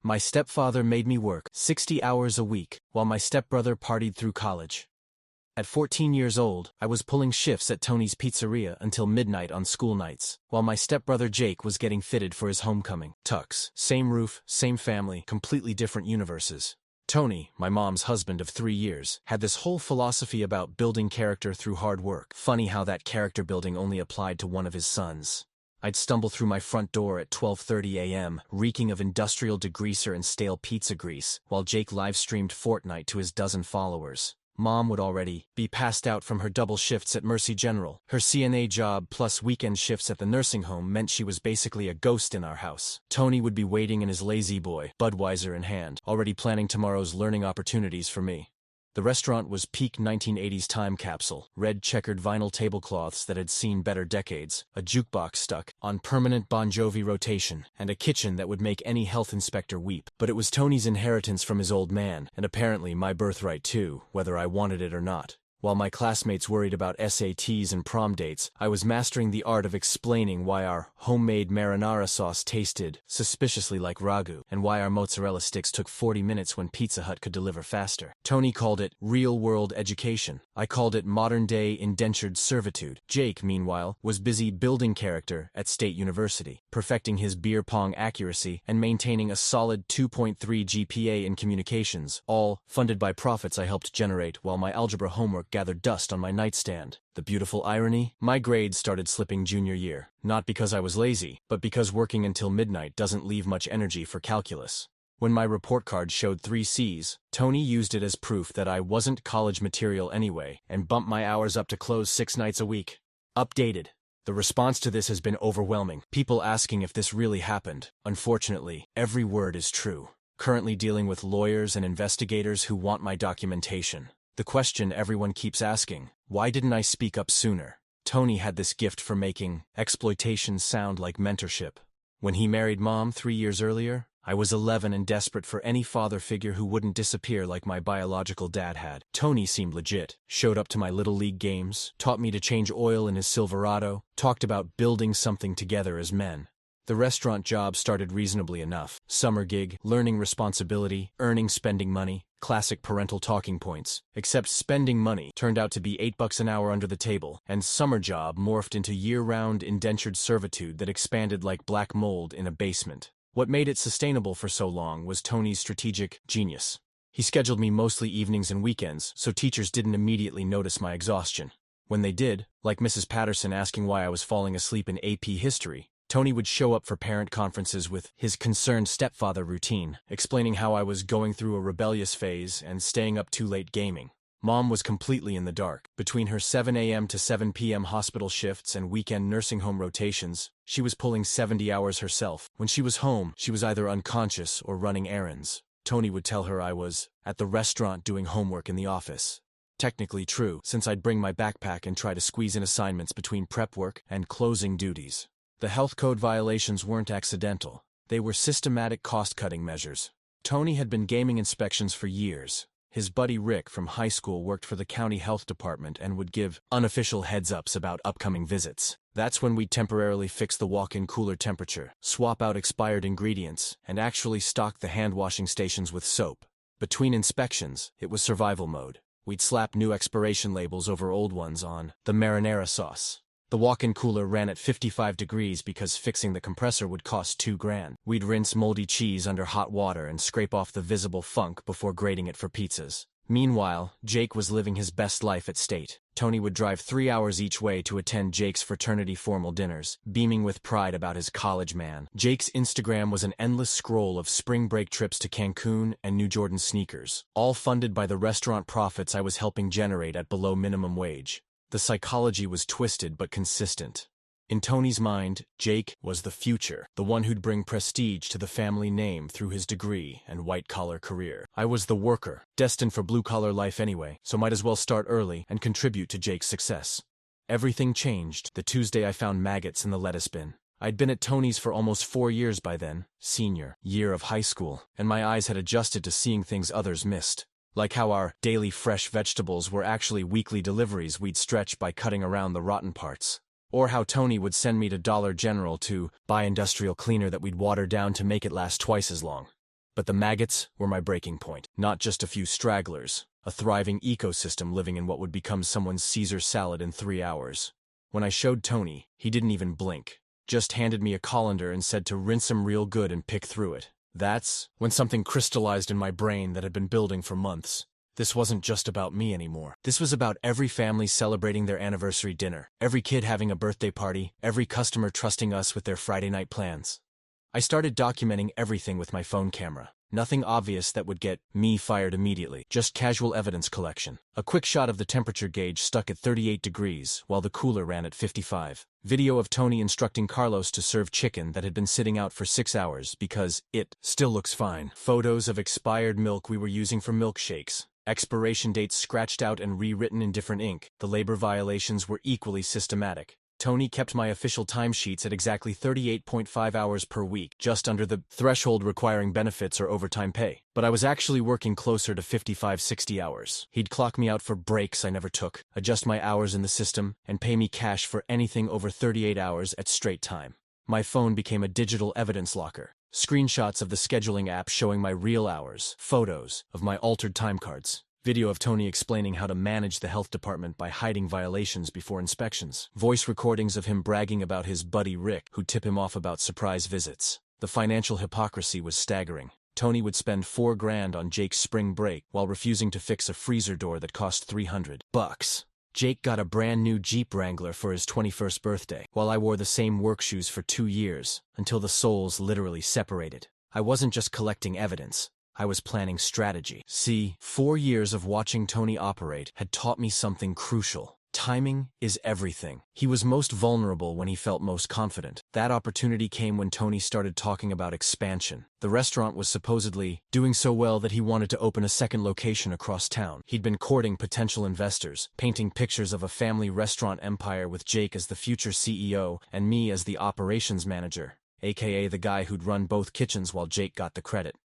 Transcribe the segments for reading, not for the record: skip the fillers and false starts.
My stepfather made me work 60 hours a week, while my stepbrother partied through college. At 14 years old, I was pulling shifts at Tony's Pizzeria until midnight on school nights, while my stepbrother Jake was getting fitted for his homecoming. Tux, same roof, same family, completely different universes. Tony, my mom's husband of 3 years, had this whole philosophy about building character through hard work. Funny how that character building only applied to one of his sons. I'd stumble through my front door at 12:30 a.m., reeking of industrial degreaser and stale pizza grease, while Jake live-streamed Fortnite to his dozen followers. Mom would already be passed out from her double shifts at Mercy General. Her CNA job plus weekend shifts at the nursing home meant she was basically a ghost in our house. Tony would be waiting in his lazy boy, Budweiser in hand, already planning tomorrow's learning opportunities for me. The restaurant was peak 1980s time capsule, red checkered vinyl tablecloths that had seen better decades, a jukebox stuck on permanent Bon Jovi rotation, and a kitchen that would make any health inspector weep. But it was Tony's inheritance from his old man, and apparently my birthright too, whether I wanted it or not. While my classmates worried about SATs and prom dates, I was mastering the art of explaining why our homemade marinara sauce tasted suspiciously like ragu, and why our mozzarella sticks took 40 minutes when Pizza Hut could deliver faster. Tony called it real-world education. I called it modern-day indentured servitude. Jake, meanwhile, was busy building character at State University, perfecting his beer pong accuracy and maintaining a solid 2.3 GPA in communications, all funded by profits I helped generate while my algebra homework gathered dust on my nightstand. The beautiful irony? My grades started slipping junior year, not because I was lazy, but because working until midnight doesn't leave much energy for calculus. When my report card showed 3 C's, Tony used it as proof that I wasn't college material anyway, and bumped my hours up to close 6 nights a week. Updated. The response to this has been overwhelming, people asking if this really happened. Unfortunately, every word is true. Currently dealing with lawyers and investigators who want my documentation. The question everyone keeps asking, why didn't I speak up sooner? Tony had this gift for making exploitation sound like mentorship. When he married Mom 3 years earlier, I was 11 and desperate for any father figure who wouldn't disappear like my biological dad had. Tony seemed legit, showed up to my Little League games, taught me to change oil in his Silverado, talked about building something together as men. The restaurant job started reasonably enough. Summer gig, learning responsibility, earning spending money, classic parental talking points. Except spending money turned out to be $8 an hour under the table, and summer job morphed into year-round indentured servitude that expanded like black mold in a basement. What made it sustainable for so long was Tony's strategic genius. He scheduled me mostly evenings and weekends, so teachers didn't immediately notice my exhaustion. When they did, like Mrs. Patterson asking why I was falling asleep in AP history, Tony would show up for parent conferences with his concerned stepfather routine, explaining how I was going through a rebellious phase and staying up too late gaming. Mom was completely in the dark. Between her 7 a.m. to 7 p.m. hospital shifts and weekend nursing home rotations, she was pulling 70 hours herself. When she was home, she was either unconscious or running errands. Tony would tell her I was at the restaurant doing homework in the office. Technically true, since I'd bring my backpack and try to squeeze in assignments between prep work and closing duties. The health code violations weren't accidental. They were systematic cost-cutting measures. Tony had been gaming inspections for years. His buddy Rick from high school worked for the county health department and would give unofficial heads-ups about upcoming visits. That's when we'd temporarily fix the walk-in cooler temperature, swap out expired ingredients, and actually stock the hand-washing stations with soap. Between inspections, it was survival mode. We'd slap new expiration labels over old ones on the marinara sauce. The walk-in cooler ran at 55 degrees because fixing the compressor would cost $2,000. We'd rinse moldy cheese under hot water and scrape off the visible funk before grating it for pizzas. Meanwhile, Jake was living his best life at State. Tony would drive 3 hours each way to attend Jake's fraternity formal dinners, beaming with pride about his college man. Jake's Instagram was an endless scroll of spring break trips to Cancun and New Jordan sneakers, all funded by the restaurant profits I was helping generate at below minimum wage. The psychology was twisted but consistent. In Tony's mind, Jake was the future, the one who'd bring prestige to the family name through his degree and white-collar career. I was the worker, destined for blue-collar life anyway, so might as well start early and contribute to Jake's success. Everything changed the Tuesday I found maggots in the lettuce bin. I'd been at Tony's for almost 4 years by then, senior year of high school, and my eyes had adjusted to seeing things others missed. Like how our daily fresh vegetables were actually weekly deliveries we'd stretch by cutting around the rotten parts. Or how Tony would send me to Dollar General to buy industrial cleaner that we'd water down to make it last twice as long. But the maggots were my breaking point. Not just a few stragglers, a thriving ecosystem living in what would become someone's Caesar salad in 3 hours. When I showed Tony, he didn't even blink. Just handed me a colander and said to rinse him real good and pick through it. That's when something crystallized in my brain that had been building for months. This wasn't just about me anymore. This was about every family celebrating their anniversary dinner, every kid having a birthday party, every customer trusting us with their Friday night plans. I started documenting everything with my phone camera. Nothing obvious that would get me fired immediately, just casual evidence collection. A quick shot of the temperature gauge stuck at 38 degrees, while the cooler ran at 55. Video of Tony instructing Carlos to serve chicken that had been sitting out for 6 hours because it still looks fine. Photos of expired milk we were using for milkshakes. Expiration dates scratched out and rewritten in different ink. The labor violations were equally systematic. Tony kept my official timesheets at exactly 38.5 hours per week, just under the threshold requiring benefits or overtime pay. But I was actually working closer to 55-60 hours. He'd clock me out for breaks I never took, adjust my hours in the system, and pay me cash for anything over 38 hours at straight time. My phone became a digital evidence locker. Screenshots of the scheduling app showing my real hours, photos of my altered time cards. Video of Tony explaining how to manage the health department by hiding violations before inspections. Voice recordings of him bragging about his buddy Rick, who'd tip him off about surprise visits. The financial hypocrisy was staggering. Tony would spend $4,000 on Jake's spring break while refusing to fix a freezer door that cost $300. Jake got a brand new Jeep Wrangler for his 21st birthday, while I wore the same work shoes for 2 years, until the souls literally separated. I wasn't just collecting evidence. I was planning strategy. See, 4 years of watching Tony operate had taught me something crucial. Timing is everything. He was most vulnerable when he felt most confident. That opportunity came when Tony started talking about expansion. The restaurant was supposedly doing so well that he wanted to open a second location across town. He'd been courting potential investors, painting pictures of a family restaurant empire with Jake as the future CEO and me as the operations manager, aka the guy who'd run both kitchens while Jake got the credit.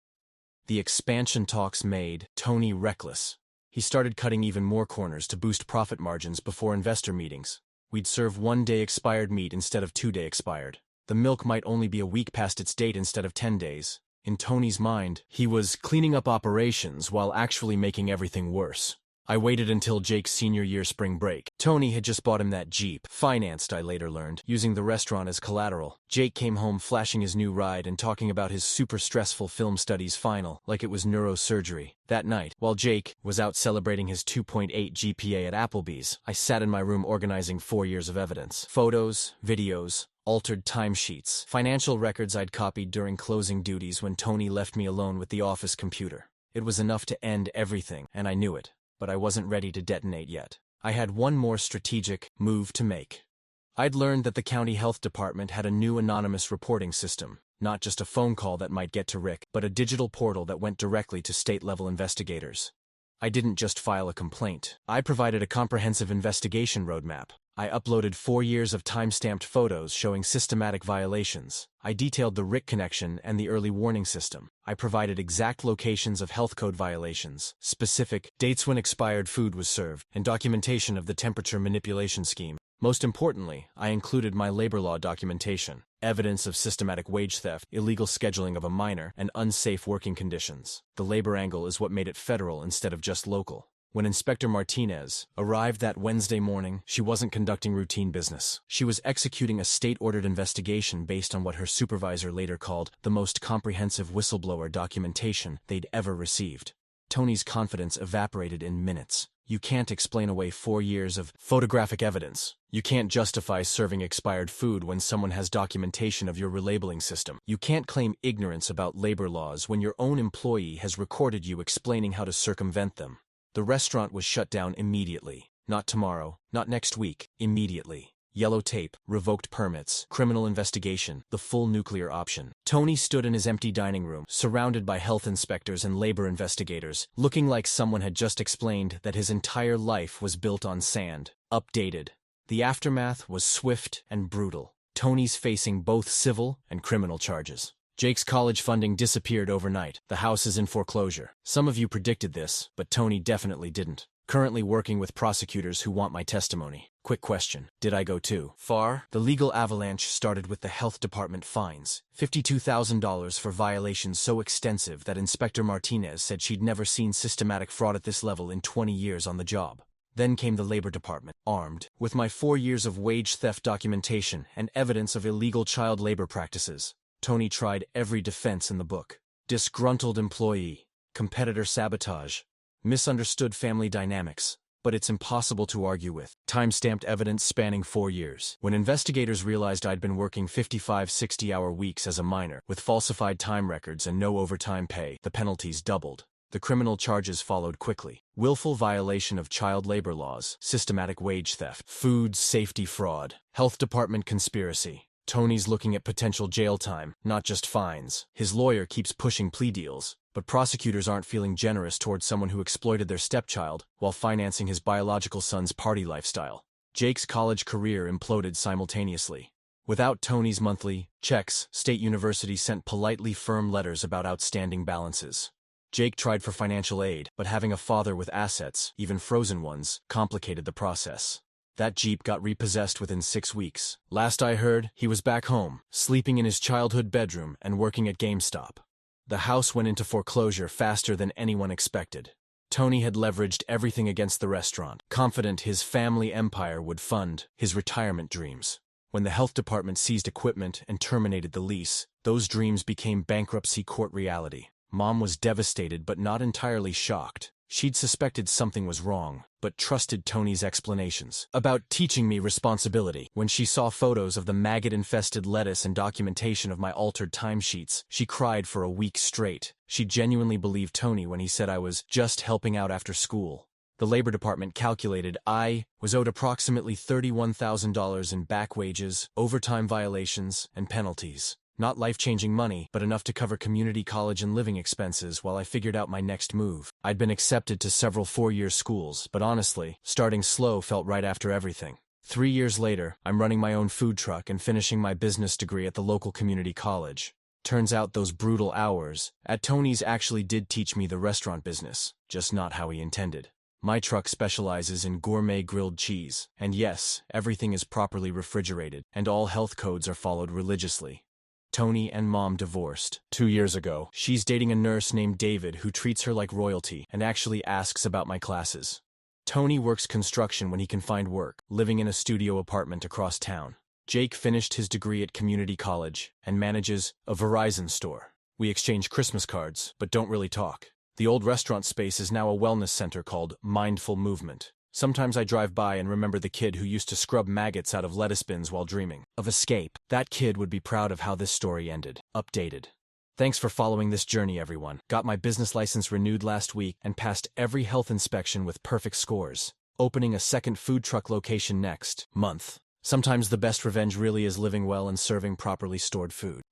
The expansion talks made Tony reckless. He started cutting even more corners to boost profit margins before investor meetings. We'd serve 1-day expired meat instead of 2-day expired. The milk might only be a week past its date instead of 10 days. In Tony's mind, he was cleaning up operations while actually making everything worse. I waited until Jake's senior year spring break. Tony had just bought him that Jeep, financed I later learned, using the restaurant as collateral. Jake came home flashing his new ride and talking about his super stressful film studies final, like it was neurosurgery. That night, while Jake was out celebrating his 2.8 GPA at Applebee's, I sat in my room organizing 4 years of evidence. Photos, videos, altered timesheets, financial records I'd copied during closing duties when Tony left me alone with the office computer. It was enough to end everything, and I knew it. But I wasn't ready to detonate yet. I had one more strategic move to make. I'd learned that the county health department had a new anonymous reporting system, not just a phone call that might get to Rick, but a digital portal that went directly to state-level investigators. I didn't just file a complaint. I provided a comprehensive investigation roadmap. I uploaded 4 years of time-stamped photos showing systematic violations. I detailed the Rick connection and the early warning system. I provided exact locations of health code violations, specific dates when expired food was served, and documentation of the temperature manipulation scheme. Most importantly, I included my labor law documentation, evidence of systematic wage theft, illegal scheduling of a minor, and unsafe working conditions. The labor angle is what made it federal instead of just local. When Inspector Martinez arrived that Wednesday morning, she wasn't conducting routine business. She was executing a state-ordered investigation based on what her supervisor later called the most comprehensive whistleblower documentation they'd ever received. Tony's confidence evaporated in minutes. You can't explain away 4 years of photographic evidence. You can't justify serving expired food when someone has documentation of your relabeling system. You can't claim ignorance about labor laws when your own employee has recorded you explaining how to circumvent them. The restaurant was shut down immediately. Not tomorrow, not next week, immediately. Yellow tape, revoked permits, criminal investigation, the full nuclear option. Tony stood in his empty dining room, surrounded by health inspectors and labor investigators, looking like someone had just explained that his entire life was built on sand. Updated. The aftermath was swift and brutal. Tony's facing both civil and criminal charges. Jake's college funding disappeared overnight. The house is in foreclosure. Some of you predicted this, but Tony definitely didn't. Currently working with prosecutors who want my testimony. Quick question. Did I go too far? The legal avalanche started with the health department fines. $52,000 for violations so extensive that Inspector Martinez said she'd never seen systematic fraud at this level in 20 years on the job. Then came the Labor Department, armed with my 4 years of wage theft documentation and evidence of illegal child labor practices. Tony tried every defense in the book. Disgruntled employee, competitor sabotage, misunderstood family dynamics, but it's impossible to argue with. Time-stamped evidence spanning 4 years. When investigators realized I'd been working 55 60-hour weeks as a minor, with falsified time records and no overtime pay, the penalties doubled. The criminal charges followed quickly. Willful violation of child labor laws, systematic wage theft, food safety fraud, health department conspiracy. Tony's looking at potential jail time, not just fines. His lawyer keeps pushing plea deals, but prosecutors aren't feeling generous towards someone who exploited their stepchild while financing his biological son's party lifestyle. Jake's college career imploded simultaneously. Without Tony's monthly checks, State University sent politely firm letters about outstanding balances. Jake tried for financial aid, but having a father with assets, even frozen ones, complicated the process. That Jeep got repossessed within 6 weeks. Last I heard, he was back home, sleeping in his childhood bedroom and working at GameStop. The house went into foreclosure faster than anyone expected. Tony had leveraged everything against the restaurant, confident his family empire would fund his retirement dreams. When the health department seized equipment and terminated the lease, those dreams became bankruptcy court reality. Mom was devastated but not entirely shocked. She'd suspected something was wrong, but trusted Tony's explanations about teaching me responsibility. When she saw photos of the maggot-infested lettuce and documentation of my altered timesheets, she cried for a week straight. She genuinely believed Tony when he said I was just helping out after school. The Labor Department calculated I was owed approximately $31,000 in back wages, overtime violations, and penalties. Not life-changing money, but enough to cover community college and living expenses while I figured out my next move. I'd been accepted to several 4-year schools, but honestly, starting slow felt right after everything. 3 years later, I'm running my own food truck and finishing my business degree at the local community college. Turns out those brutal hours at Tony's actually did teach me the restaurant business, just not how he intended. My truck specializes in gourmet grilled cheese, and yes, everything is properly refrigerated, and all health codes are followed religiously. Tony and Mom divorced 2 years ago. She's dating a nurse named David who treats her like royalty and actually asks about my classes. Tony works construction when he can find work, living in a studio apartment across town. Jake finished his degree at community college and manages a Verizon store. We exchange Christmas cards, but don't really talk. The old restaurant space is now a wellness center called Mindful Movement. Sometimes I drive by and remember the kid who used to scrub maggots out of lettuce bins while dreaming of escape. That kid would be proud of how this story ended. Updated. Thanks for following this journey, everyone. Got my business license renewed last week and passed every health inspection with perfect scores. Opening a second food truck location next month. Sometimes the best revenge really is living well and serving properly stored food.